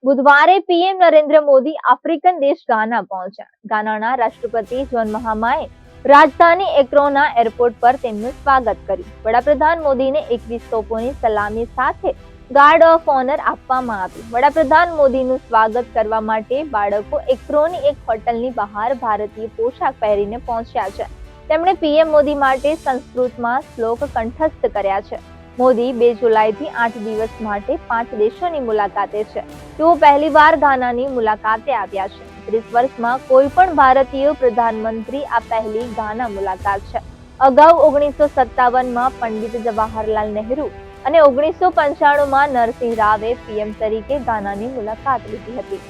બુધવારે PM Narendra Modi African દેશ ગાના પહોંચ્યા. ગાનાના રાષ્ટ્રપતિ જોન મહામાએ રાજધાની એક્રોના એરપોર્ટ પર તેમનું સ્વાગત કર્યું. વડાપ્રધાન મોદીને 21 તોપોની સલામી સાથે ગાર્ડ ઓફ ઓનર આપવામાં આવ્યું. વડાપ્રધાન મોદીનું સ્વાગત કરવા માટે બાળકો એક્રોની એક હોટલની બહાર ભારતીય પોશાક પહેરીને પહોંચ્યા છે. તેમણે પીએમ મોદી માટે સંસ્કૃતમાં શ્લોક કંઠસ્થ કર્યા છે. મોદી 2 જુલાઈથી 8 દિવસ માટે 5 દેશોની મુલાકાતે છે. તેઓ પહેલીવાર ગાનાની મુલાકાતે આવ્યા છે. 30 વર્ષમાં કોઈ પણ ભારતીય પ્રધાનમંત્રી આ પહેલી ગાના મુલાકાત છે. અગાઉ 1957માં પંડિત જવાહરલાલ નહેરુ અને 1995માં નરસિંહ રાવે પીએમ તરીકે ગાનાની મુલાકાત લીધી હતી.